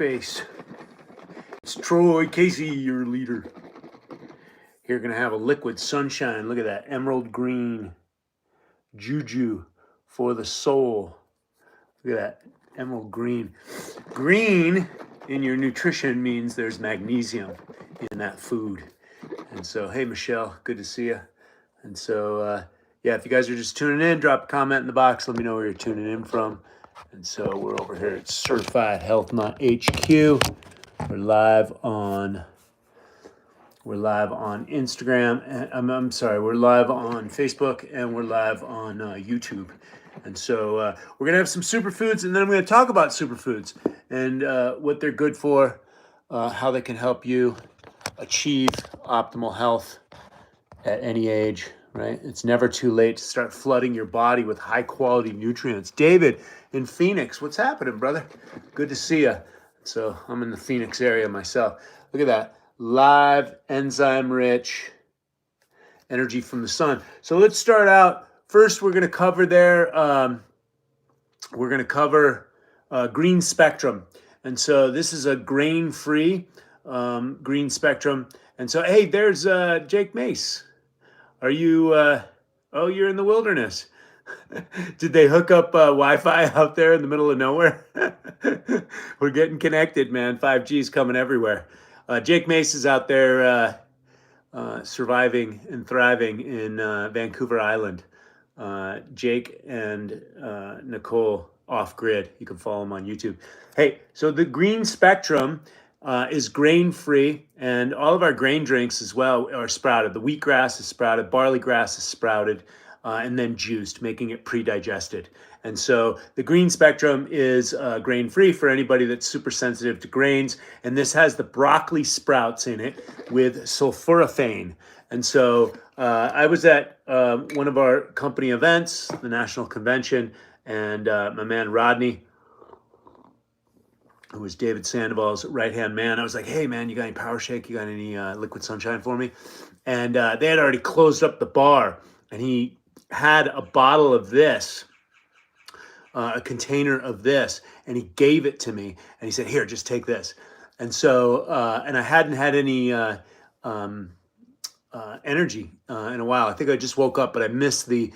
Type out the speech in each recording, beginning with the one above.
Space. It's Troy Casey, your leader. Here, gonna have a liquid sunshine. Look at that emerald green juju for the soul. Look at that emerald green. Green in your nutrition means there's magnesium in that food. And so, hey, Michelle, good to see you. And so, yeah, if you guys are just tuning in, drop a comment in the box. Let me know where you're tuning in from. And so we're over here at Certified Health Nut HQ. We're live on Instagram. And I'm sorry, we're live on Facebook, and we're live on YouTube. And so we're gonna have some superfoods, and then I'm gonna talk about superfoods and what they're good for, how they can help you achieve optimal health at any age, right? It's never too late to start flooding your body with high quality nutrients. David in Phoenix, what's happening, brother? Good to see you. So I'm in the Phoenix area myself. Look at that. Live, enzyme-rich energy from the sun. So let's start out. First, we're going to cover green spectrum. And so this is a grain-free green spectrum. And so, hey, there's Jake Mace. Are you, oh, you're in the wilderness. Did they hook up Wi-Fi out there in the middle of nowhere? We're getting connected, man. 5G's coming everywhere. Jake Mace is out there surviving and thriving in Vancouver Island. Jake and Nicole Off-Grid. You can follow them on YouTube. Hey, so the green spectrum is grain-free, and all of our grain drinks as well are sprouted. The wheatgrass is sprouted, barley grass is sprouted, and then juiced, making it pre-digested. And so the green spectrum is grain-free for anybody that's super sensitive to grains. And this has the broccoli sprouts in it with sulforaphane. And so I was at one of our company events, the National Convention, and my man Rodney, who was David Sandoval's right-hand man, I was like, hey, man, you got any Power Shake? You got any liquid sunshine for me? And they had already closed up the bar, and he had a bottle of this, a container of this, and he gave it to me, and he said, here, just take this. And so, and I hadn't had any energy in a while. I think I just woke up, but I missed the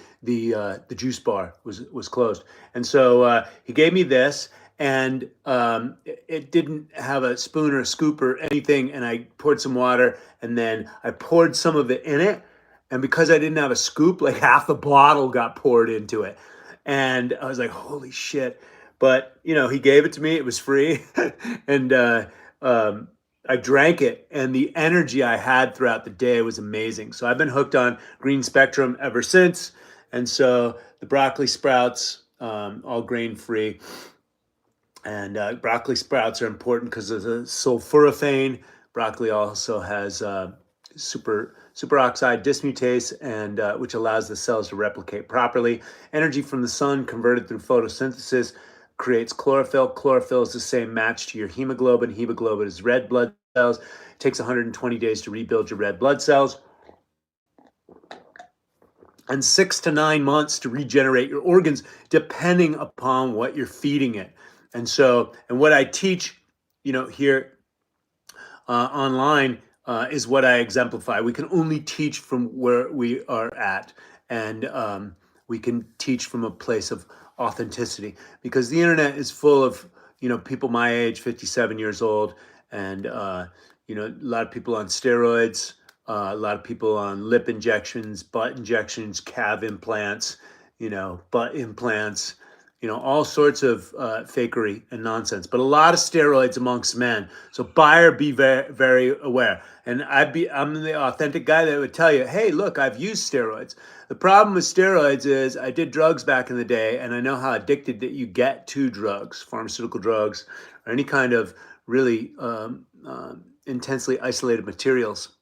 juice bar was closed. And so he gave me this, and it didn't have a spoon or a scoop or anything, and I poured some water, and then I poured some of it in it, and because I didn't have a scoop, like half the bottle got poured into it. And I was like, holy shit. But, you know, he gave it to me. It was free. And I drank it. And the energy I had throughout the day was amazing. So I've been hooked on Green Spectrum ever since. And so the broccoli sprouts, all grain-free. And broccoli sprouts are important because of the sulforaphane. Broccoli also has superoxide dismutase, and which allows the cells to replicate properly. Energy from the sun converted through photosynthesis creates chlorophyll. Chlorophyll is the same match to your hemoglobin. Hemoglobin is red blood cells. It takes 120 days to rebuild your red blood cells, and 6 to 9 months to regenerate your organs, depending upon what you're feeding it. And so, and what I teach, you know, here online is what I exemplify. We can only teach from where we are at, and we can teach from a place of authenticity, because the internet is full of, you know, people my age, 57 years old, and you know, a lot of people on steroids, a lot of people on lip injections, butt injections, calf implants, you know, butt implants, you know, all sorts of fakery and nonsense, but a lot of steroids amongst men. So buyer, be very, very aware. And I'm the authentic guy that would tell you, hey, look, I've used steroids. The problem with steroids is I did drugs back in the day, and I know how addicted that you get to drugs, pharmaceutical drugs, or any kind of really intensely isolated materials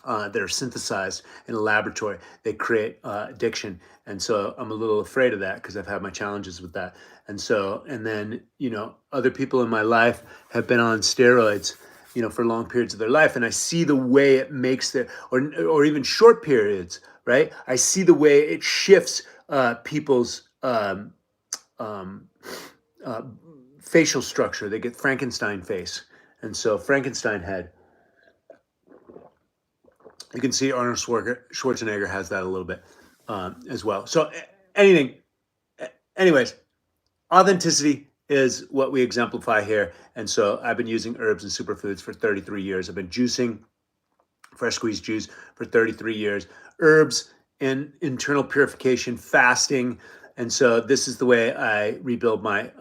that are synthesized in a laboratory. They create addiction. And so I'm a little afraid of that because I've had my challenges with that. And so, and then, you know, other people in my life have been on steroids, you know, for long periods of their life. And I see the way it makes their, or even short periods, right? I see the way it shifts people's facial structure. They get Frankenstein face. And so Frankenstein head. You can see Arnold Schwarzenegger has that a little bit as well. So anyways, authenticity is what we exemplify here. And so I've been using herbs and superfoods for 33 years. I've been juicing fresh squeezed juice for 33 years. Herbs and internal purification, fasting. And so this is the way I rebuild my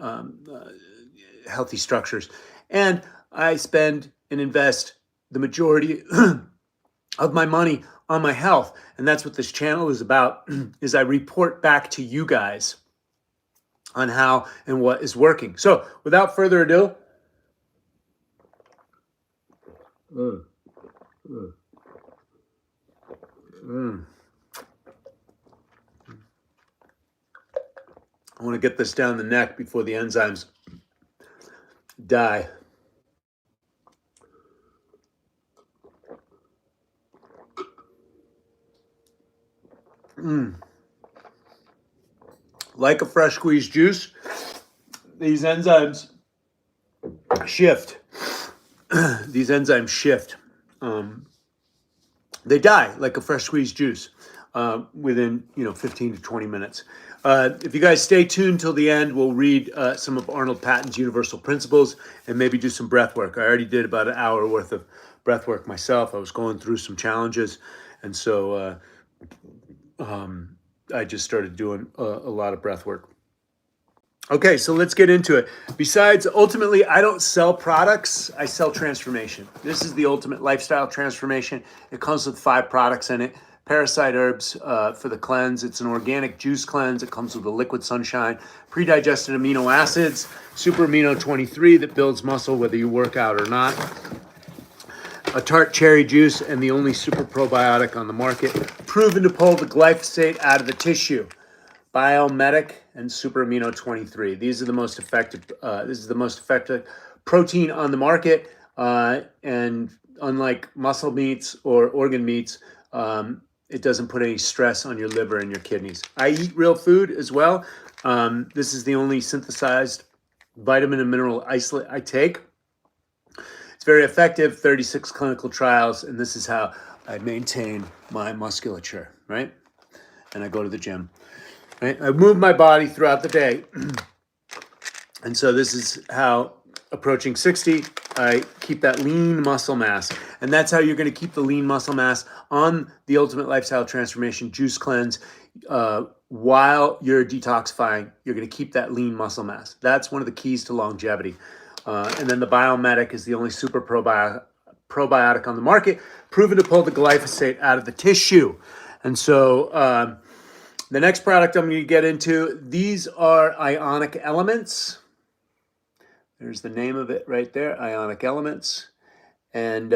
healthy structures. And I spend and invest the majority of my money on my health. And that's what this channel is about, is I report back to you guys on how and what is working. So without further ado, I want to get this down the neck before the enzymes die. Like a fresh squeezed juice, these enzymes shift. These enzymes shift. They die like a fresh squeezed juice within 15 to 20 minutes. If you guys stay tuned till the end, we'll read some of Arnold Patton's universal principles and maybe do some breath work. I already did about an hour worth of breath work myself. I was going through some challenges, and so I just started doing a lot of breath work. Okay, so let's get into it. Besides, ultimately, I don't sell products. I sell transformation. This is the ultimate lifestyle transformation. It comes with 5 products in it. Parasite herbs for the cleanse. It's an organic juice cleanse. It comes with a liquid sunshine, pre-digested amino acids, super amino 23 that builds muscle whether you work out or not. A tart cherry juice, and the only super probiotic on the market, proven to pull the glyphosate out of the tissue. Biomedic and super amino 23. These are the most effective. This is the most effective protein on the market, and unlike muscle meats or organ meats, it doesn't put any stress on your liver and your kidneys. I eat real food as well. This is the only synthesized vitamin and mineral isolate I take. It's very effective, 36 clinical trials, and this is how I maintain my musculature, right? And I go to the gym, right? I move my body throughout the day. And so this is how, approaching 60, I keep that lean muscle mass. And that's how you're going to keep the lean muscle mass on the Ultimate Lifestyle Transformation Juice Cleanse. While you're detoxifying, you're going to keep that lean muscle mass. That's one of the keys to longevity. And then the Biomedic is the only super probiotic on the market, proven to pull the glyphosate out of the tissue. And so the next product I'm going to get into, these are ionic elements. There's the name of it right there, ionic elements. And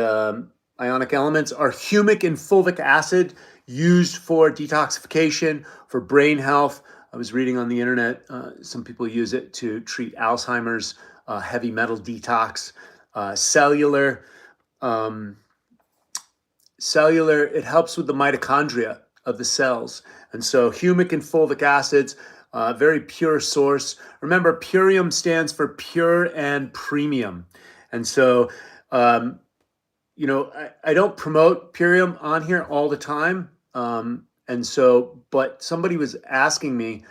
ionic elements are humic and fulvic acid used for detoxification, for brain health. I was reading on the internet, some people use it to treat Alzheimer's, heavy metal detox. Cellular, it helps with the mitochondria of the cells. And so humic and fulvic acids, very pure source. Remember, purium stands for pure and premium. And so, I don't promote purium on here all the time. But somebody was asking me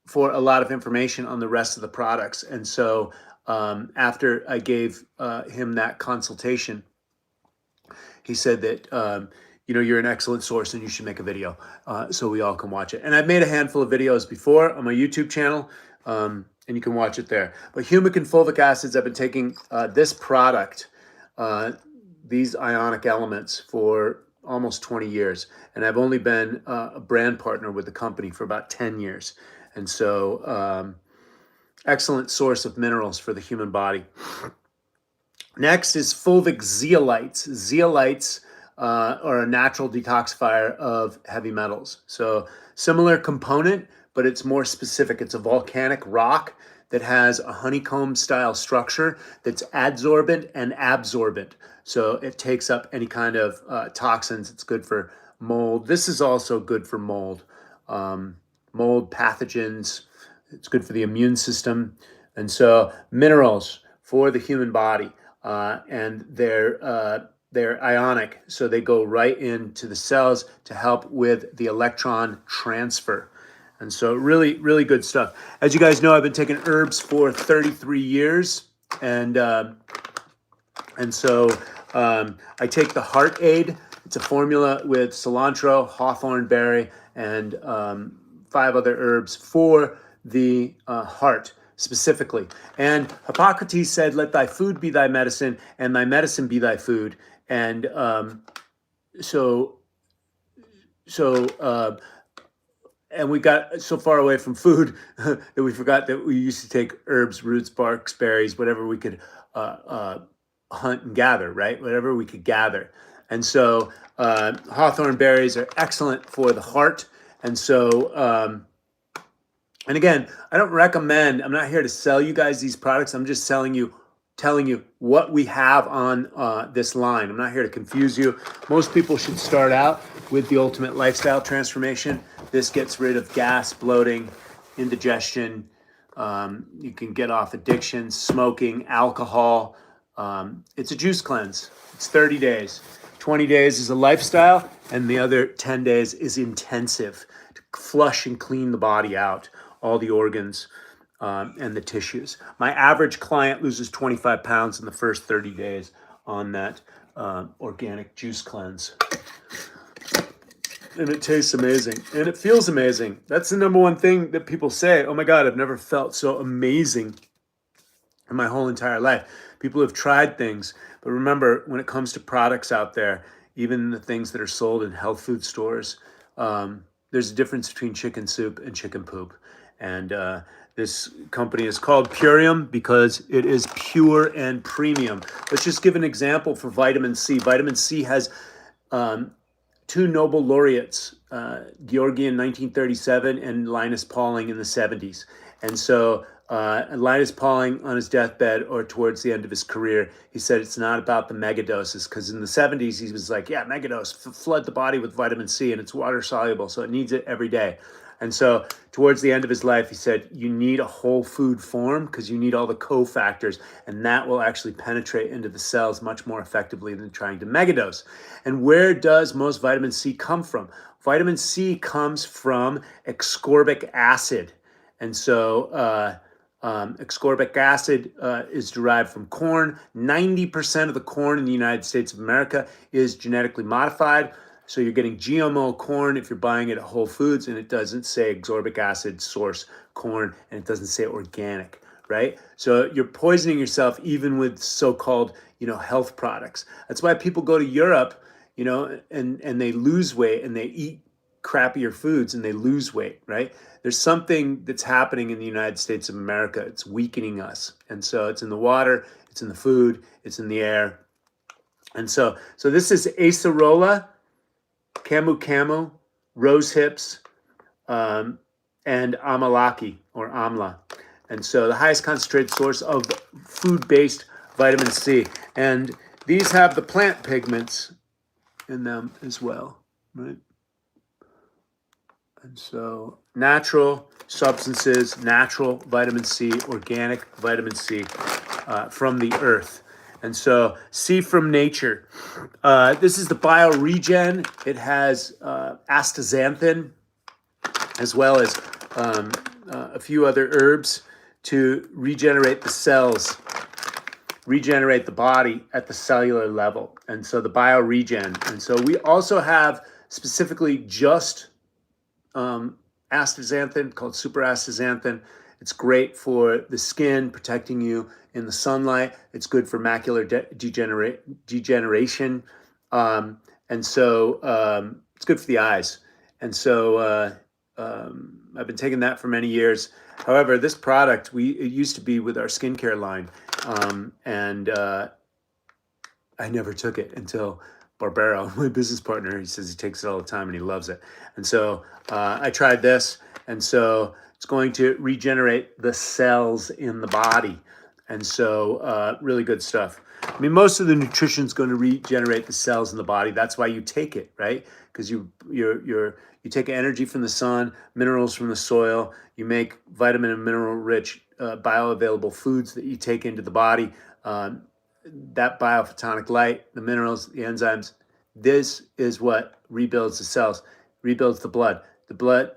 for a lot of information on the rest of the products. And so after I gave him that consultation, he said that, you're an excellent source and you should make a video so we all can watch it. And I've made a handful of videos before on my YouTube channel, and you can watch it there. But humic and fulvic acids, I've been taking this product, these ionic elements, for almost 20 years. And I've only been a brand partner with the company for about 10 years. And so excellent source of minerals for the human body. Next is fulvic zeolites. Zeolites are a natural detoxifier of heavy metals. So similar component, but it's more specific. It's a volcanic rock that has a honeycomb style structure that's adsorbent and absorbent. So it takes up any kind of toxins. It's good for mold. This is also good for mold. Mold pathogens, It's good for the immune system. And so minerals for the human body, and they're ionic, so they go right into the cells to help with the electron transfer. And so really, really good stuff. As you guys know, I've been taking herbs for 33 years. And so I take the Heart Aid. It's a formula with cilantro, hawthorn berry, and 5 other herbs for the heart specifically. And Hippocrates said, "Let thy food be thy medicine, and thy medicine be thy food." And so and we got so far away from food that we forgot that we used to take herbs, roots, barks, berries, whatever we could hunt and gather, right? Whatever we could gather. And so hawthorn berries are excellent for the heart. And so, and again, I don't recommend, I'm not here to sell you guys these products. I'm just telling you what we have on this line. I'm not here to confuse you. Most people should start out with the Ultimate Lifestyle Transformation. This gets rid of gas, bloating, indigestion. You can get off addiction, smoking, alcohol. It's a juice cleanse. It's 30 days. 20 days is a lifestyle, and the other 10 days is intensive to flush and clean the body out, all the organs and the tissues. My average client loses 25 pounds in the first 30 days on that organic juice cleanse. And it tastes amazing, and it feels amazing. That's the number one thing that people say. Oh my God, I've never felt so amazing in my whole entire life. People have tried things, but remember, when it comes to products out there, even the things that are sold in health food stores, there's a difference between chicken soup and chicken poop. And this company is called Purium because it is pure and premium. Let's just give an example for vitamin C. Vitamin C has 2 Nobel laureates, Georgi in 1937 and Linus Pauling in the 70s. And so Linus Pauling, on his deathbed or towards the end of his career, he said it's not about the megadoses, because in the 70s he was like, yeah, megadose, flood the body with vitamin C, and it's water soluble, so it needs it every day. And so towards the end of his life, he said, you need a whole food form because you need all the cofactors, and that will actually penetrate into the cells much more effectively than trying to megadose. And where does most vitamin C come from? Vitamin C comes from ascorbic acid. And so ascorbic acid is derived from corn. 90% of the corn in the United States of America is genetically modified. So you're getting GMO corn if you're buying it at Whole Foods, and it doesn't say ascorbic acid source corn, and it doesn't say organic, right? So you're poisoning yourself even with so-called, health products. That's why people go to Europe, and they lose weight and they eat crappier foods and they lose weight, right? There's something that's happening in the United States of America. It's weakening us. And so it's in the water, it's in the food, it's in the air. And so this is acerola, camu camu, rose hips, and amalaki or amla. And so the highest concentrated source of food-based vitamin C. And these have the plant pigments in them as well, right? And so natural substances, natural vitamin C, organic vitamin C from the earth. And so C from nature. This is the BioRegen. It has astaxanthin as well as a few other herbs to regenerate the cells, regenerate the body at the cellular level. And so the BioRegen. And so we also have specifically just astaxanthin called super astaxanthin. It's great for the skin, protecting you in the sunlight. It's good for macular degeneration. And so it's good for the eyes. And so I've been taking that for many years. However, this product, it used to be with our skincare line. And I never took it until Barbero, my business partner. He says he takes it all the time and he loves it. And so I tried this. And so it's going to regenerate the cells in the body. And so really good stuff. I mean, most of the nutrition is going to regenerate the cells in the body. That's why you take it, right? Because you take energy from the sun, minerals from the soil. You make vitamin and mineral rich bioavailable foods that you take into the body. That biophotonic light, the minerals, the enzymes, this is what rebuilds the cells, rebuilds the blood. The blood,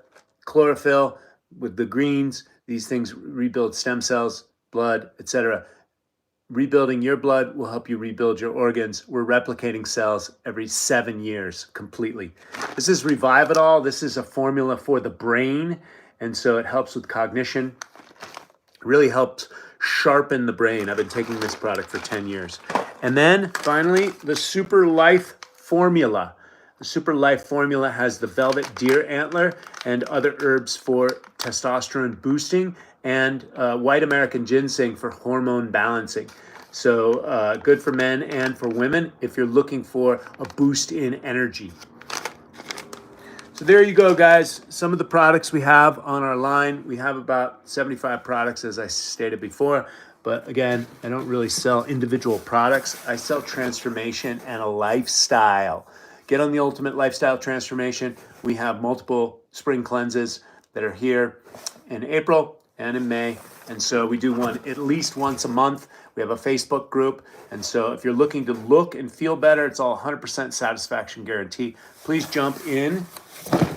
chlorophyll with the greens, these things rebuild stem cells, blood, etc. Rebuilding your blood will help you rebuild your organs. We're replicating cells every 7 years completely. This is Revive-It-All. This is a formula for the brain, and so it helps with cognition. It really helps sharpen the brain. I've been taking this product for 10 years. And then finally, the Super Life Formula. The Super Life Formula has the velvet deer antler and other herbs for testosterone boosting, and white American ginseng for hormone balancing. So good for men and for women if you're looking for a boost in energy. So there you go, guys. Some of the products we have on our line. We have about 75 products, as I stated before. But again, I don't really sell individual products. I sell transformation and a lifestyle. Get on the ultimate lifestyle transformation. We have multiple spring cleanses that are here in April and in May. And so we do one at least once a month. We have a Facebook group. And so if you're looking to look and feel better, it's all 100% satisfaction guarantee. Please jump in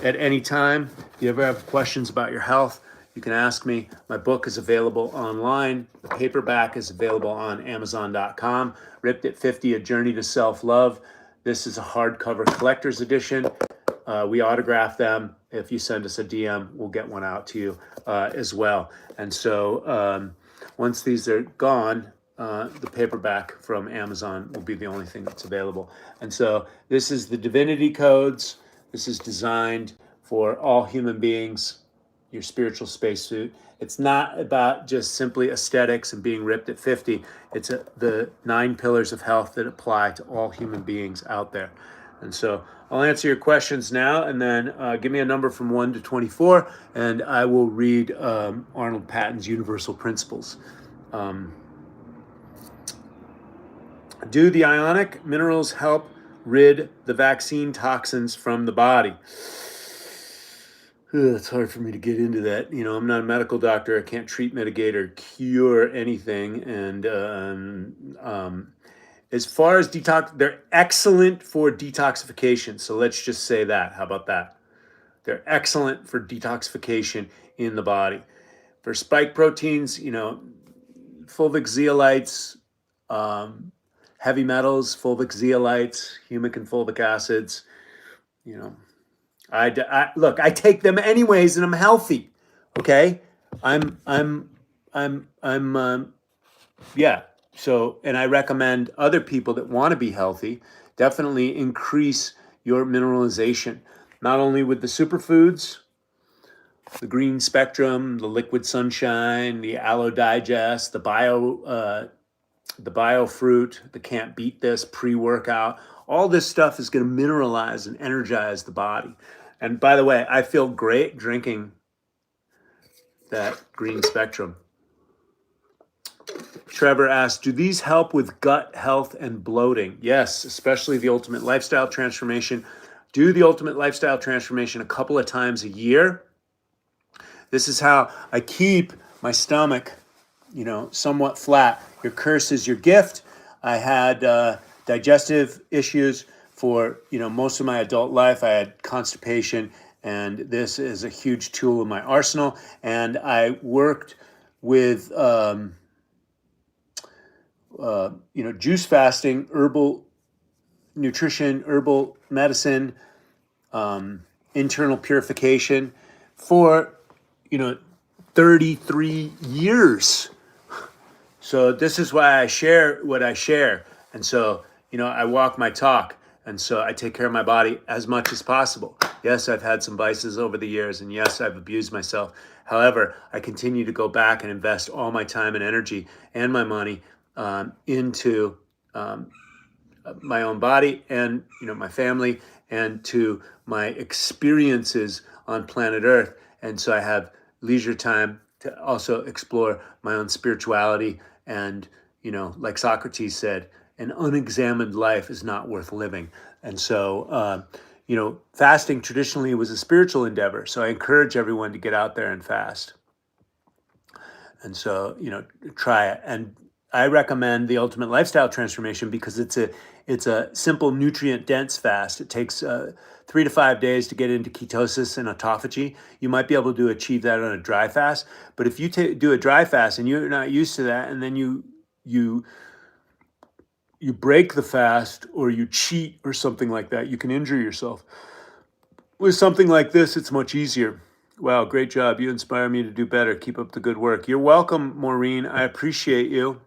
at any time. If you ever have questions about your health, you can ask me. My book is available online. The paperback is available on Amazon.com. Ripped at 50, A Journey to Self-Love. This is a hardcover collector's edition. We autograph them. If you send us a DM, we'll get one out to you as well. And so once these are gone, the paperback from Amazon will be the only thing that's available. And so this is the Divinity Codes. This is designed for all human beings, your spiritual spacesuit. It's not about just simply aesthetics and being ripped at 50. It's the 9 pillars of health that apply to all human beings out there. And so I'll answer your questions now, and then give me a number from 1 to 24, and I will read Arnold Patton's Universal Principles. Do the ionic minerals help rid the vaccine toxins from the body? It's hard for me to get into that. You know, I'm not a medical doctor. I can't treat, mitigate, or cure anything. And as far as detox, they're excellent for detoxification. So let's just say that. How about that? They're excellent for detoxification in the body. For spike proteins, you know, fulvic zeolites, heavy metals, fulvic zeolites, humic and fulvic acids, you know, look, I take them anyways, and I'm healthy. Okay, yeah. So, and I recommend other people that want to be healthy definitely increase your mineralization, not only with the superfoods, the green spectrum, the liquid sunshine, the aloe digest, the bio fruit, the can't beat this pre-workout. All this stuff is going to mineralize and energize the body. And by the way, I feel great drinking that green spectrum. Trevor asked, do these help with gut health and bloating? Yes, especially the Ultimate Lifestyle Transformation. Do the Ultimate Lifestyle Transformation a couple of times a year. This is how I keep my stomach, you know, somewhat flat. Your curse is your gift. I had digestive issues for, you know, most of my adult life. I had constipation, and this is a huge tool in my arsenal. And I worked with, you know, juice fasting, herbal nutrition, herbal medicine, internal purification for, you know, 33 years. So this is why I share what I share. And so, you know, I walk my talk. And so I take care of my body as much as possible. Yes, I've had some vices over the years, and yes, I've abused myself. However, I continue to go back and invest all my time and energy and my money into my own body and, you know, my family, and to my experiences on planet Earth. And so I have leisure time to also explore my own spirituality And, like Socrates said, an unexamined life is not worth living. And so, fasting traditionally was a spiritual endeavor. So I encourage everyone to get out there and fast. And so, try it. And I recommend the Ultimate Lifestyle Transformation because it's a simple nutrient dense fast. It takes 3 to 5 days to get into ketosis and autophagy. You might be able to achieve that on a dry fast, but if you do a dry fast and you're not used to that, and then you break the fast or you cheat or something like that, you can injure yourself. With something like this, it's much easier. Wow, great job. You inspire me to do better. Keep up the good work. You're welcome, Maureen. I appreciate you.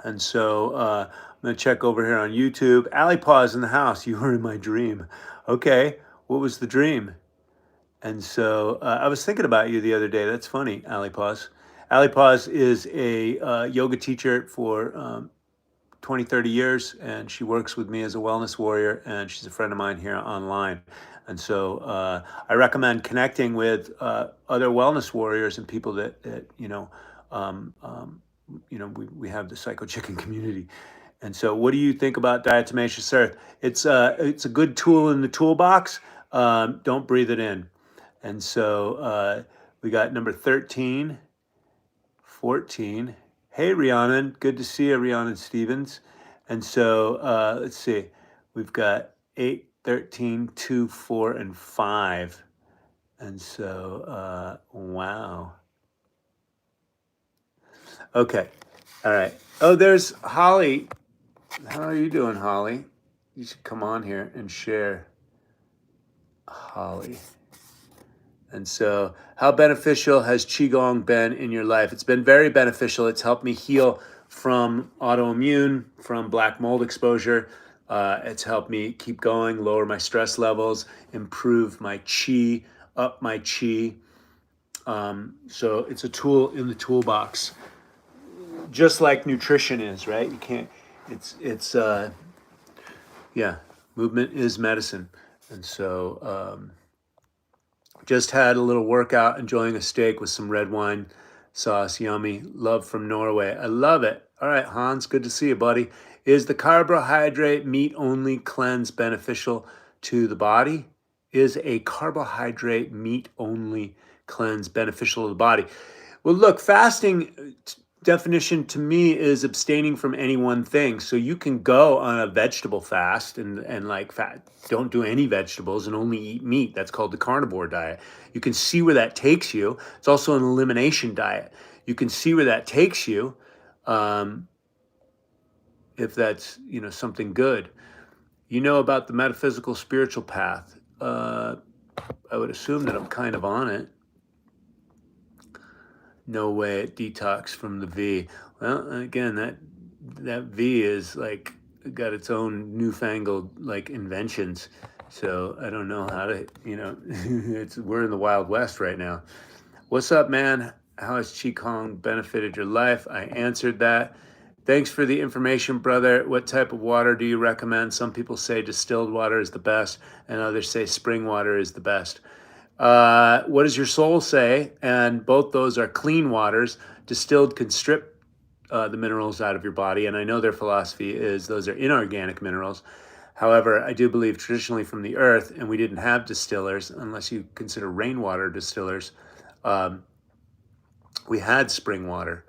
And so I'm going to check over here on YouTube. Allie Paws in the house. You were in my dream. Okay, what was the dream? And so I was thinking about you the other day. That's funny, Allie Paws. Allie Paws is a yoga teacher for 20, 30 years, and she works with me as a wellness warrior, and she's a friend of mine here online. And so I recommend connecting with other wellness warriors and people that we have the Psycho Chicken community. And so, what do you think about diatomaceous earth? It's a good tool in the toolbox. Don't breathe it in. And so we got number 13, 14. Hey, Rhiannon. Good to see you, Rhiannon Stevens. And so let's see. We've got 8, 13, 2, 4, and 5. And so, wow. Okay. All right. Oh, there's Holly. How are you doing, Holly? You should come on here and share, Holly. And so, how beneficial has Qigong been in your life? It's been very beneficial. It's helped me heal from autoimmune, from black mold exposure. It's helped me keep going, lower my stress levels, improve my qi, up my qi. So it's a tool in the toolbox, just like nutrition is, right? You can't. It's yeah. Movement is medicine, and so. Just had a little workout, enjoying a steak with some red wine sauce. Yummy. Love from Norway. I love it. All right, Hans, good to see you, buddy. Is the carbohydrate meat only cleanse beneficial to the body? Is a carbohydrate meat only cleanse beneficial to the body? Well, look, fasting definition to me is abstaining from any one thing. So you can go on a vegetable fast and like don't do any vegetables and only eat meat. That's called the carnivore diet. You can see where that takes you. It's also an elimination diet. You can see where that takes you, if that's something good. About the metaphysical spiritual path. I would assume that I'm kind of on it. No way, detox from the V. Well, again, that V is like got its own newfangled like inventions. So I don't know how to, we're in the Wild West right now. What's up, man? How has Qigong benefited your life? I answered that. Thanks for the information, brother. What type of water do you recommend? Some people say distilled water is the best, and others say spring water is the best. What does your soul say? And both those are clean waters. Distilled can strip the minerals out of your body, and I know their philosophy is those are inorganic minerals. However, I do believe traditionally from the earth, and we didn't have distillers unless you consider rainwater distillers. We had spring water,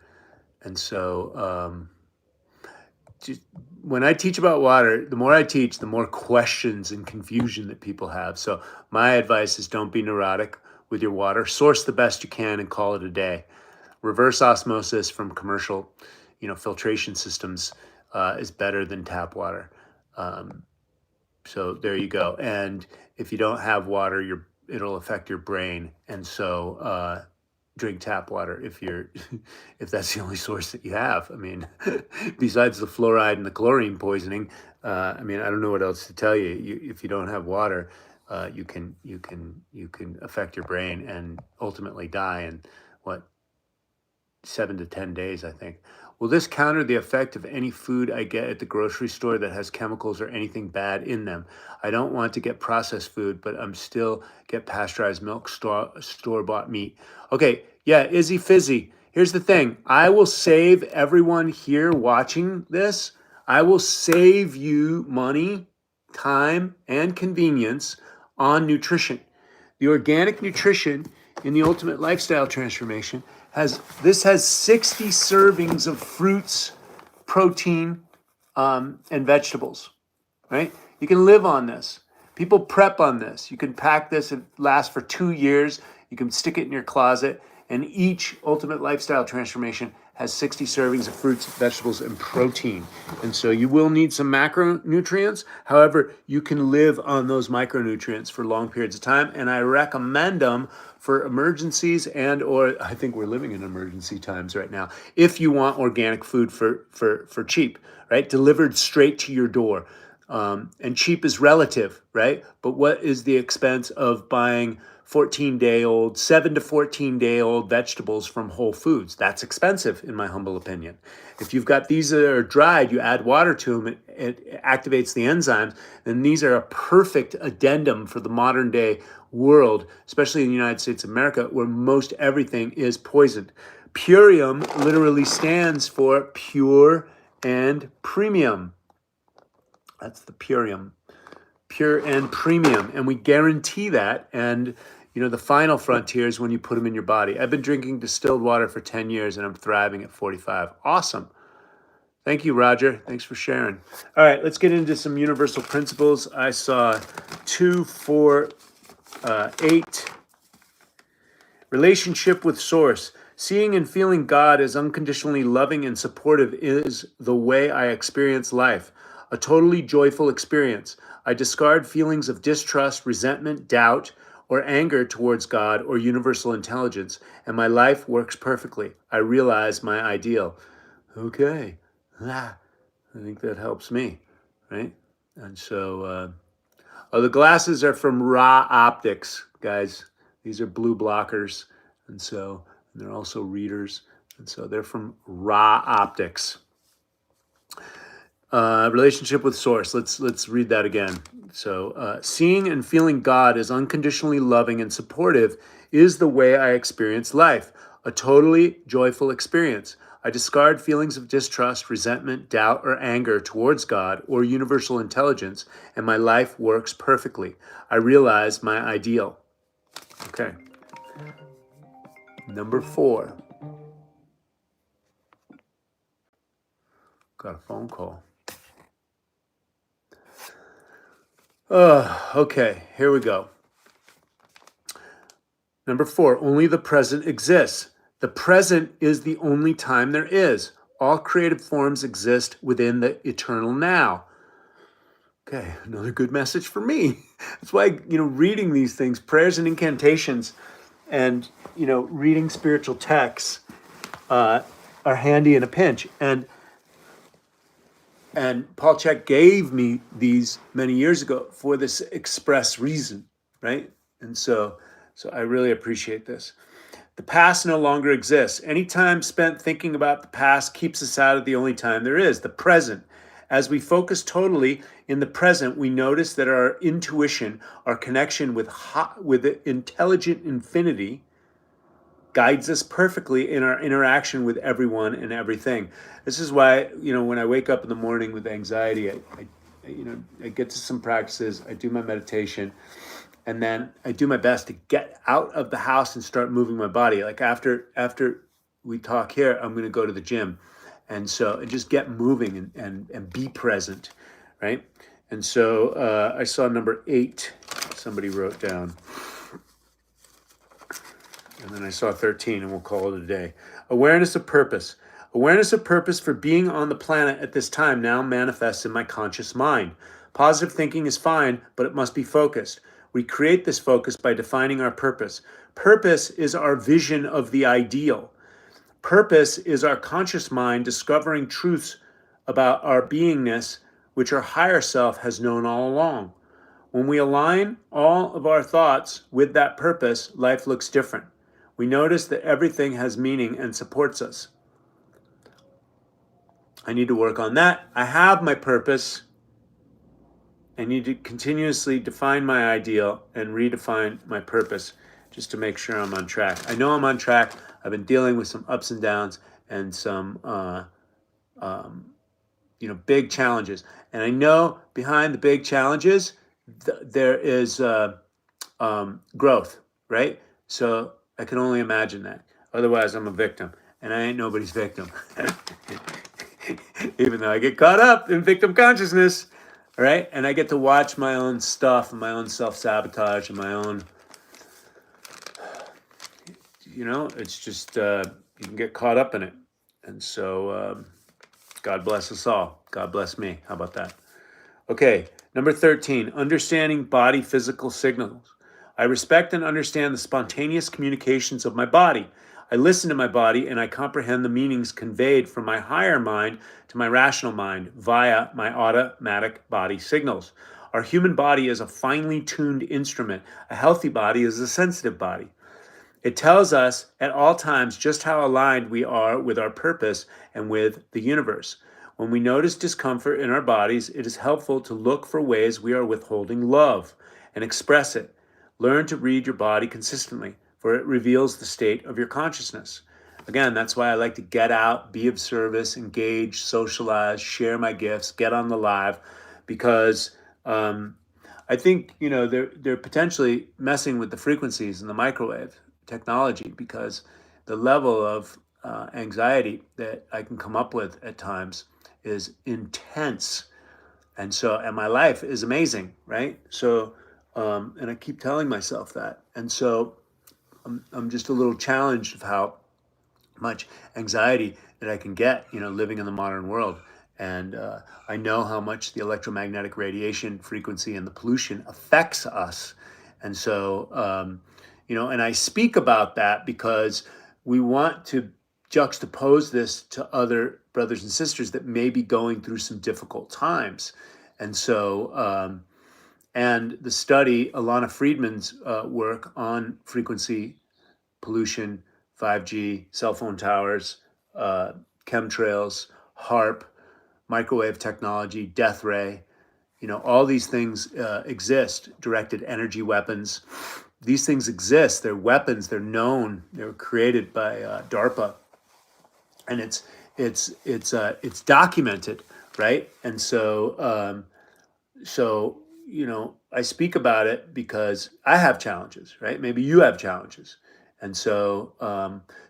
and so when I teach about water, the more I teach, the more questions and confusion that people have. So my advice is don't be neurotic with your water. Source the best you can and call it a day. Reverse osmosis from commercial, filtration systems is better than tap water. So there you go. And if you don't have water, it'll affect your brain. And so drink tap water if that's the only source that you have. I mean, besides the fluoride and the chlorine poisoning, I don't know what else to tell you. If you don't have water, you can affect your brain and ultimately die in 7 to 10 days, I think. Will this counter the effect of any food I get at the grocery store that has chemicals or anything bad in them? I don't want to get processed food, but I'm still get pasteurized milk, store-bought meat. Okay, yeah, Izzy Fizzy. Here's the thing. I will save everyone here watching this. I will save you money, time, and convenience on nutrition. The organic nutrition in the Ultimate Lifestyle Transformation has 60 servings of fruits, protein, and vegetables, right? You can live on this. People prep on this. You can pack this. It lasts for 2 years. You can stick it in your closet. And each Ultimate Lifestyle Transformation has 60 servings of fruits, vegetables, and protein. And so you will need some macronutrients. However, you can live on those micronutrients for long periods of time. And I recommend them for emergencies or I think we're living in emergency times right now. If you want organic food for cheap, right? Delivered straight to your door. And cheap is relative, right? But what is the expense of buying 7 to 14-day-old vegetables from Whole Foods? That's expensive, in my humble opinion. If you've got these that are dried, you add water to them, it activates the enzymes, and these are a perfect addendum for the modern day world, especially in the United States of America, where most everything is poisoned. Purium literally stands for pure and premium. That's the purium, pure and premium. And we guarantee that. And, the final frontier is when you put them in your body. I've been drinking distilled water for 10 years and I'm thriving at 45. Awesome. Thank you, Roger. Thanks for sharing. All right, let's get into some universal principles. I saw 2, 4, 8. Relationship with Source. Seeing and feeling God as unconditionally loving and supportive is the way I experience life. A totally joyful experience. I discard feelings of distrust, resentment, doubt, or anger towards God or universal intelligence, and my life works perfectly. I realize my ideal. Okay. I think that helps me, right? And so, the glasses are from Raw Optics, guys. These are blue blockers, and so they're also readers, and so they're from Raw Optics. Relationship with Source. Let's read that again. So, seeing and feeling God as unconditionally loving and supportive is the way I experience life. A totally joyful experience. I discard feelings of distrust, resentment, doubt, or anger towards God or universal intelligence, and my life works perfectly. I realize my ideal. Okay. Number 4. Got a phone call. Okay, here we go. Number 4, only the present exists. The present is the only time there is. All creative forms exist within the eternal now. Okay, another good message for me. That's why, reading these things, prayers and incantations, and, reading spiritual texts are handy in a pinch. And Paul Chek gave me these many years ago for this express reason, right? And so I really appreciate this. The past no longer exists. Any time spent thinking about the past keeps us out of the only time there is, the present. As we focus totally in the present, we notice that our intuition, our connection with intelligent infinity, guides us perfectly in our interaction with everyone and everything. This is why, when I wake up in the morning with anxiety, I get to some practices, I do my meditation, and then I do my best to get out of the house and start moving my body. Like after we talk here, I'm going to go to the gym. And so just get moving and be present, right? And so I saw number 8, somebody wrote down. And then I saw 13, and we'll call it a day. Awareness of purpose. Awareness of purpose for being on the planet at this time now manifests in my conscious mind. Positive thinking is fine, but it must be focused. We create this focus by defining our purpose. Purpose is our vision of the ideal. Purpose is our conscious mind discovering truths about our beingness, which our higher self has known all along. When we align all of our thoughts with that purpose, life looks different. We notice that everything has meaning and supports us. I need to work on that. I have my purpose. I need to continuously define my ideal and redefine my purpose just to make sure I'm on track. I know I'm on track. I've been dealing with some ups and downs and some big challenges. And I know behind the big challenges, there is growth, right? So I can only imagine that. Otherwise, I'm a victim, and I ain't nobody's victim. Even though I get caught up in victim consciousness, right? And I get to watch my own stuff and my own self-sabotage and my own, it's just, you can get caught up in it. And so, God bless us all. God bless me. How about that? Okay, number 13, understanding body physical signals. I respect and understand the spontaneous communications of my body. I listen to my body and I comprehend the meanings conveyed from my higher mind to my rational mind via my automatic body signals. Our human body is a finely tuned instrument. A healthy body is a sensitive body. It tells us at all times just how aligned we are with our purpose and with the universe. When we notice discomfort in our bodies, it is helpful to look for ways we are withholding love and express it. Learn to read your body consistently, for it reveals the state of your consciousness. Again, that's why I like to get out, be of service, engage, socialize, share my gifts, get on the live, because I think they're potentially messing with the frequencies in the microwave technology, because the level of anxiety that I can come up with at times is intense, and my life is amazing, right? So, and I keep telling myself that, and so I'm just a little challenged of how much anxiety that I can get, living in the modern world. And I know how much the electromagnetic radiation frequency and the pollution affects us. And so, and I speak about that because we want to juxtapose this to other brothers and sisters that may be going through some difficult times. And so, and the study, Alana Friedman's work on frequency pollution, 5G, cell phone towers, chemtrails, HARP, microwave technology, death ray, all these things exist, directed energy weapons. These things exist. They're weapons. They're known. They were created by DARPA, and it's documented, right? And so I speak about it because I have challenges, right? Maybe you have challenges. And so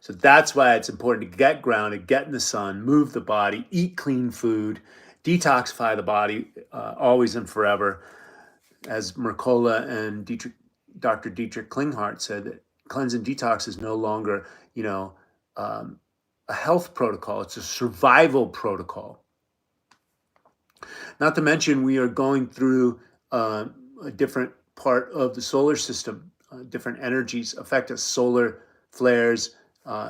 that's why it's important to get grounded, get in the sun, move the body, eat clean food, detoxify the body always and forever. As Mercola and Dr. Dietrich Klinghardt said, that cleanse and detox is no longer, a health protocol. It's a survival protocol. Not to mention, we are going through a different part of the solar system. Different energies affect us, solar flares,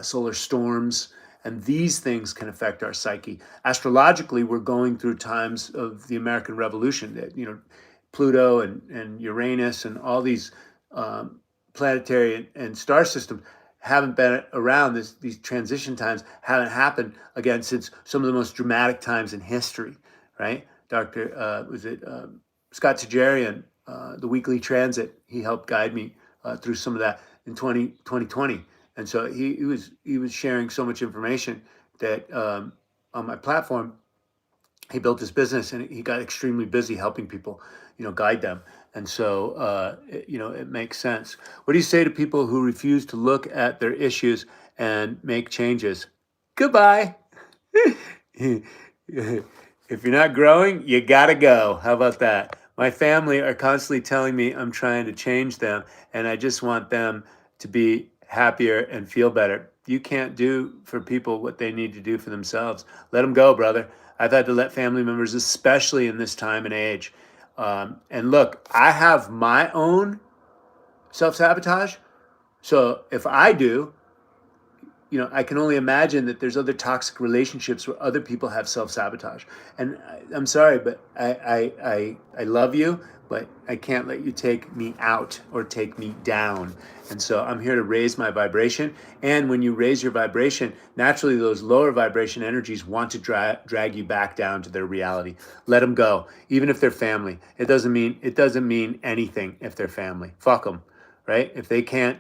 solar storms, and these things can affect our psyche. Astrologically, we're going through times of the American Revolution. That Pluto and Uranus and all these planetary and star systems haven't been around. These transition times haven't happened again since some of the most dramatic times in history, right? Scott Tajarian, the weekly transit, he helped guide me through some of that in 2020. And so he was sharing so much information that on my platform, he built his business and he got extremely busy helping people, guide them. And so, it makes sense. What do you say to people who refuse to look at their issues and make changes? Goodbye. If you're not growing, you gotta go. How about that? My family are constantly telling me I'm trying to change them, and I just want them to be happier and feel better. You can't do for people what they need to do for themselves. Let them go, brother. I've had to let family members, especially in this time and age. And look, I have my own self-sabotage. So if I do, I can only imagine that there's other toxic relationships where other people have self-sabotage. And I'm sorry, but I love you, but I can't let you take me out or take me down. And so I'm here to raise my vibration. And when you raise your vibration, naturally those lower vibration energies want to drag you back down to their reality. Let them go, even if they're family. It doesn't mean anything if they're family. Fuck them, right? If they can't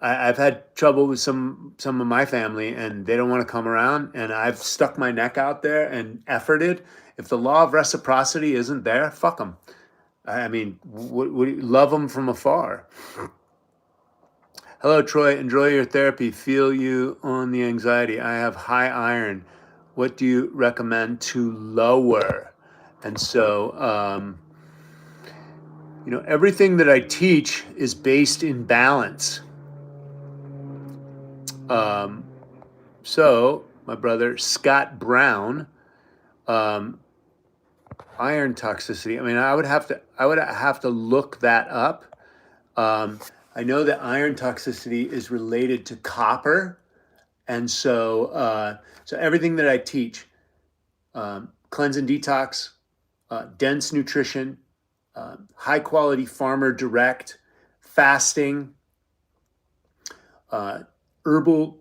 I've had trouble with some of my family, and they don't want to come around, and I've stuck my neck out there and efforted. If the law of reciprocity isn't there, fuck them. I mean, love them from afar. Hello, Troy. Enjoy your therapy. Feel you on the anxiety. I have high iron. What do you recommend to lower? And so, everything that I teach is based in balance. So, my brother Scott Brown, iron toxicity. I mean, I would have to look that up. I know that iron toxicity is related to copper, and so everything that I teach, cleanse and detox, dense nutrition, high quality farmer direct, fasting, herbal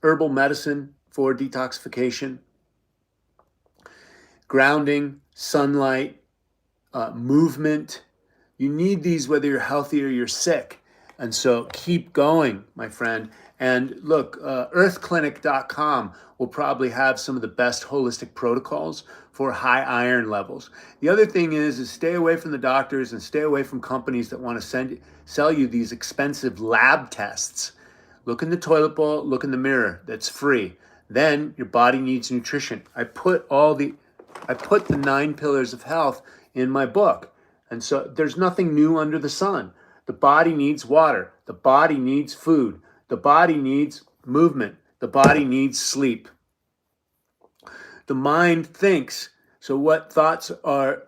herbal medicine for detoxification, grounding, sunlight, movement. You need these whether you're healthy or you're sick. And so keep going, my friend. And look, earthclinic.com will probably have some of the best holistic protocols for high iron levels. The other thing is stay away from the doctors and stay away from companies that want to sell you these expensive lab tests. Look in the toilet bowl, look in the mirror. That's free. Then your body needs nutrition. I put the 9 pillars of health in my book. And so there's nothing new under the sun. The body needs water. The body needs food. The body needs movement. The body needs sleep. The mind thinks. So what thoughts are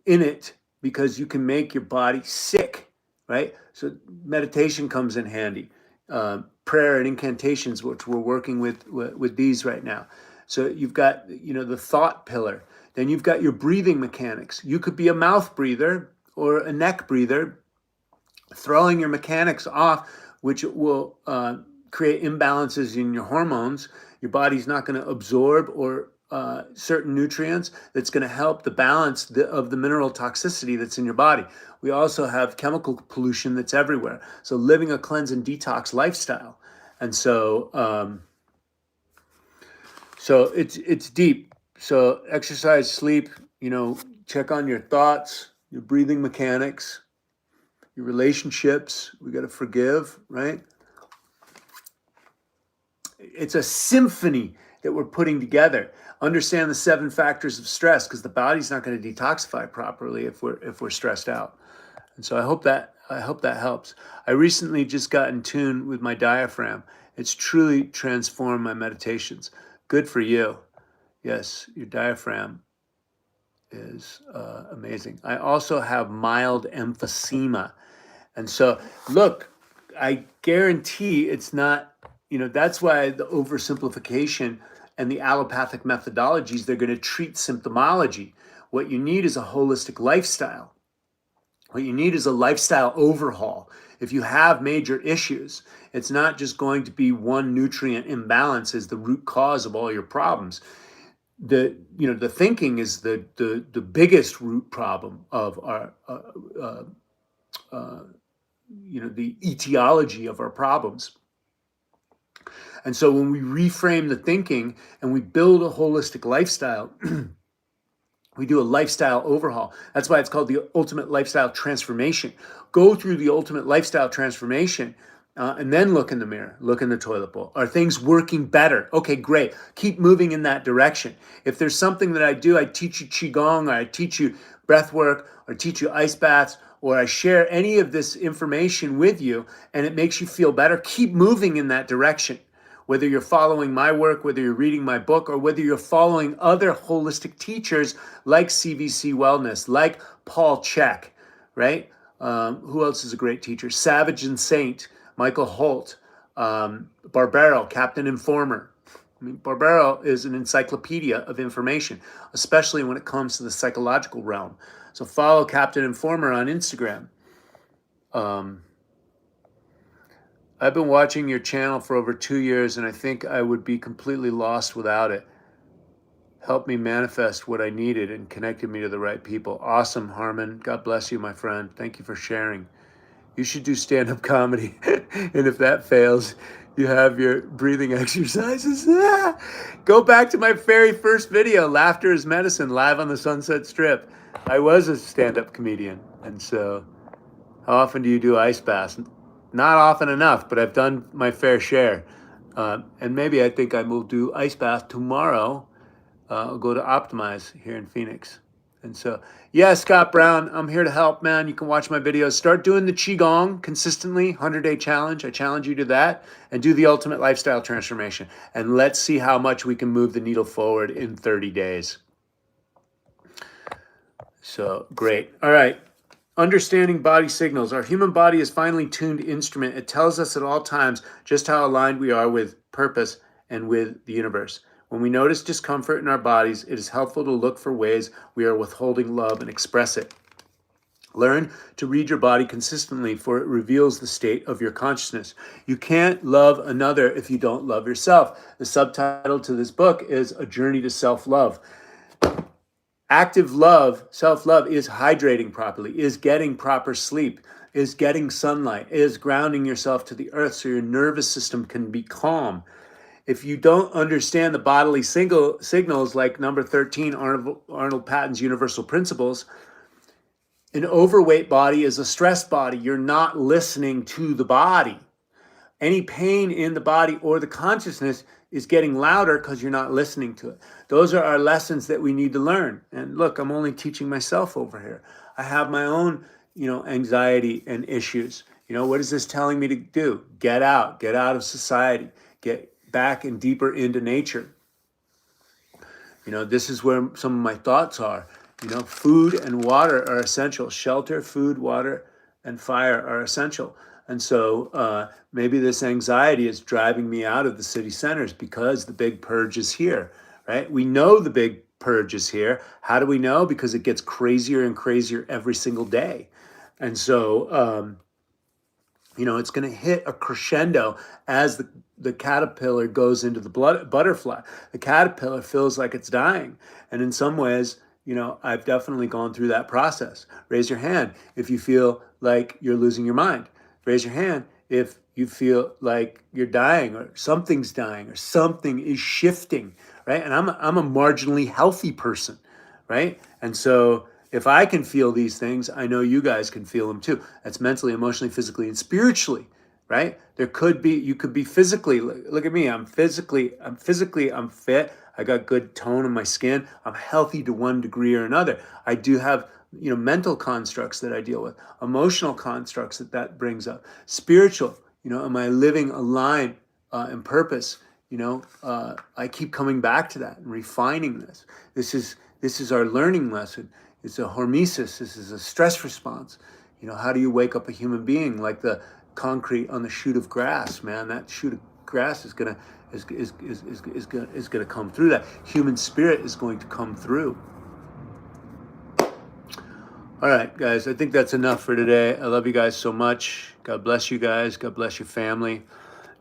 in it? Because you can make your body sick, right? So meditation comes in handy. Prayer and incantations, which we're working with these right now. So you've got, the thought pillar. Then you've got your breathing mechanics. You could be a mouth breather or a neck breather, throwing your mechanics off, which will create imbalances in your hormones. Your body's not going to absorb or certain nutrients that's going to help the balance of the mineral toxicity that's in your body. We also have chemical pollution that's everywhere. So living a cleanse and detox lifestyle. And so it's deep. So exercise, sleep, check on your thoughts, your breathing mechanics, your relationships. We got to forgive, right? It's a symphony that we're putting together. Understand the 7 factors of stress, because the body's not going to detoxify properly if we're stressed out. And so I hope that helps. I recently just got in tune with my diaphragm. It's truly transformed my meditations. Good for you. Yes, your diaphragm is amazing. I also have mild emphysema. And so, look, I guarantee it's not, that's why the oversimplification and the allopathic methodologies, they're going to treat symptomology. What you need is a holistic lifestyle. What you need is a lifestyle overhaul. If you have major issues, it's not just going to be one nutrient imbalance as the root cause of all your problems. The thinking is the biggest root problem of our the etiology of our problems. And so when we reframe the thinking and we build a holistic lifestyle, we do a lifestyle overhaul. That's why it's called the ultimate lifestyle transformation. Go through the ultimate lifestyle transformation and then look in the mirror, look in the toilet bowl. Are things working better? Okay, great. Keep moving in that direction. If there's something that I do, I teach you Qigong, or I teach you breath work, or teach you ice baths, or I share any of this information with you and it makes you feel better, keep moving in that direction. Whether you're following my work, whether you're reading my book, or whether you're following other holistic teachers like CVC Wellness, like Paul Chek, right? Who else is a great teacher? Savage and Saint, Michael Holt, Barbero, Captain Informer. I mean, Barbero is an encyclopedia of information, especially when it comes to the psychological realm. So follow Captain Informer on Instagram. I've been watching your channel for over 2 years, and I think I would be completely lost without it. Helped me manifest what I needed and connected me to the right people. Awesome, Harmon. God bless you, my friend. Thank you for sharing. You should do stand-up comedy. And if that fails, you have your breathing exercises. Go back to my very first video, Laughter is Medicine, live on the Sunset Strip. I was a stand-up comedian. And so how often do you do ice baths? Not often enough, but I've done my fair share. And maybe I think I will do ice bath tomorrow. I'll go to Optimize here in Phoenix. And so, yeah, Scott Brown, I'm here to help, man. You can watch my videos. Start doing the Qigong consistently, 100-day challenge. I challenge you to that. And do the ultimate lifestyle transformation. And let's see how much we can move the needle forward in 30 days. So, great. All right. Understanding body signals. Our human body is finely tuned instrument. It tells us at all times just how aligned we are with purpose and with the universe. When we notice discomfort in our bodies, it is helpful to look for ways we are withholding love and express it. Learn to read your body consistently, for it reveals the state of your consciousness. You can't love another if you don't love yourself. The subtitle to this book is A Journey to Self-Love. Active love, self-love, is hydrating properly, is getting proper sleep, is getting sunlight, is grounding yourself to the earth so your nervous system can be calm. If you don't understand the bodily signals like number 13, Arnold Patton's universal principles, an overweight body is a stressed body. You're not listening to the body. Any pain in the body or the consciousness is getting louder because you're not listening to it. Those are our lessons that we need to learn. And look, I'm only teaching myself over here. I have my own, anxiety and issues. What is this telling me to do? Get out of society, get back and deeper into nature. This is where some of my thoughts are. Food and water are essential. Shelter, food, water, and fire are essential. And so maybe this anxiety is driving me out of the city centers because the big purge is here, right? We know the big purge is here. How do we know? Because it gets crazier and crazier every single day. And so, it's going to hit a crescendo as the caterpillar goes into the butterfly. The caterpillar feels like it's dying. And in some ways, I've definitely gone through that process. Raise your hand if you feel like you're losing your mind. Raise your hand if you feel like you're dying or something's dying or something is shifting, right? And I'm a marginally healthy person, right? And so if I can feel these things, I know you guys can feel them too. That's mentally, emotionally, physically, and spiritually, right? You could be physically, look at me, I'm fit. I got good tone in my skin. I'm healthy to one degree or another. I do have, mental constructs that I deal with, emotional constructs that brings up, spiritual, am I living aligned in purpose? I keep coming back to that and refining this. This is our learning lesson. It's a hormesis. This is a stress response. How do you wake up a human being like the concrete on the shoot of grass, man? That shoot of grass is gonna come through. That human spirit is going to come through. All right, guys, I think that's enough for today. I love you guys so much. God bless you guys. God bless your family.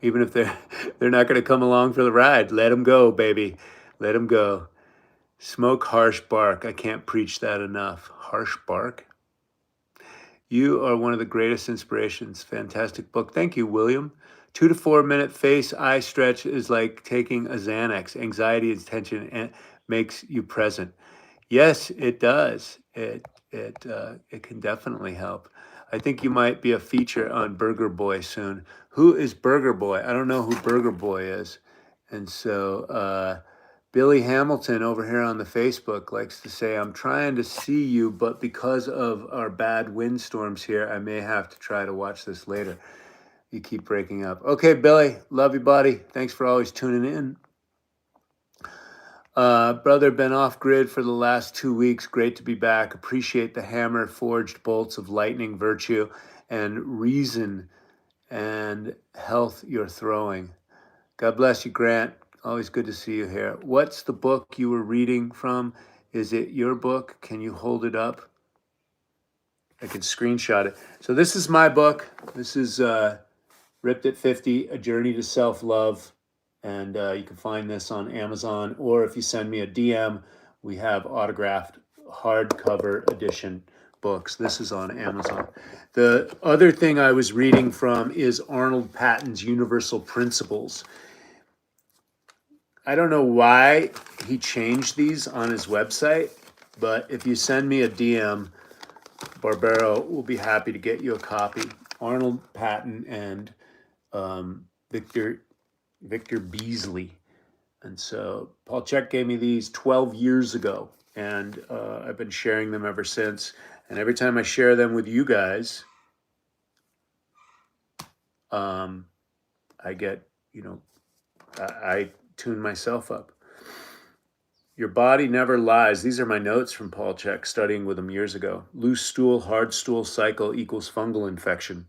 Even if they're not going to come along for the ride, let them go, baby. Let them go. Smoke harsh bark. I can't preach that enough. Harsh bark. You are one of the greatest inspirations. Fantastic book. Thank you, William. 2 to 4 minute face eye stretch is like taking a Xanax. Anxiety and tension and makes you present. Yes, it does. It can definitely help. I think you might be a feature on Burger Boy soon. Who is Burger Boy? I don't know who Burger Boy is. And so Billy Hamilton over here on the Facebook likes to say, I'm trying to see you, but because of our bad windstorms here, I may have to try to watch this later. You keep breaking up. Okay, Billy, love you, buddy. Thanks for always tuning in. Brother, been off grid for the last 2 weeks. Great to be back. Appreciate the hammer forged bolts of lightning, virtue, and reason and health you're throwing. God bless you, Grant. Always good to see you here. What's the book you were reading from? Is it your book? Can you hold it up? I can screenshot it. So this is my book. This is Ripped at 50, A Journey to Self-Love. And you can find this on Amazon, or if you send me a DM, we have autographed hardcover edition books. This is on Amazon. The other thing I was reading from is Arnold Patton's Universal Principles. I don't know why he changed these on his website, but if you send me a DM, Barbero will be happy to get you a copy. Arnold Patton and Victor Beasley. And so Paul Chek gave me these 12 years ago, and I've been sharing them ever since. And every time I share them with you guys, I get, I tune myself up. Your body never lies. These are my notes from Paul Chek, studying with him years ago. Loose stool, hard stool cycle equals fungal infection.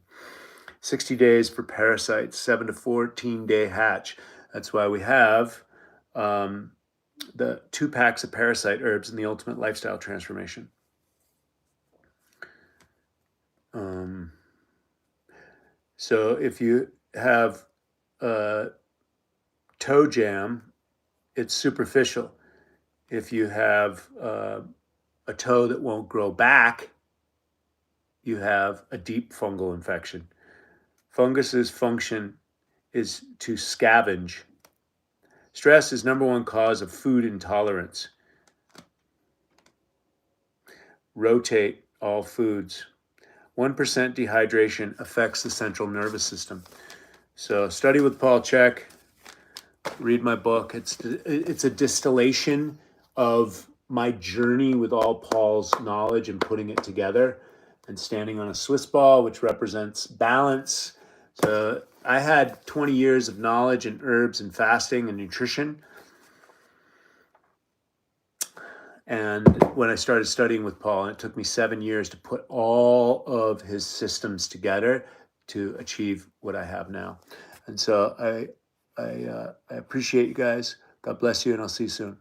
60 days for parasites, 7 to 14-day hatch. That's why we have the 2 packs of parasite herbs in the ultimate lifestyle transformation. So if you have toe jam, it's superficial. If you have a toe that won't grow back, you have a deep fungal infection. Fungus's function is to scavenge. Stress is #1 cause of food intolerance. Rotate all foods. 1% dehydration affects the central nervous system. So study with Paul Chek. Read my book. It's a distillation of my journey with all Paul's knowledge and putting it together, and standing on a Swiss ball, which represents balance. So I had 20 years of knowledge in herbs and fasting and nutrition. And when I started studying with Paul, and it took me 7 years to put all of his systems together to achieve what I have now. And so I appreciate you guys. God bless you, and I'll see you soon.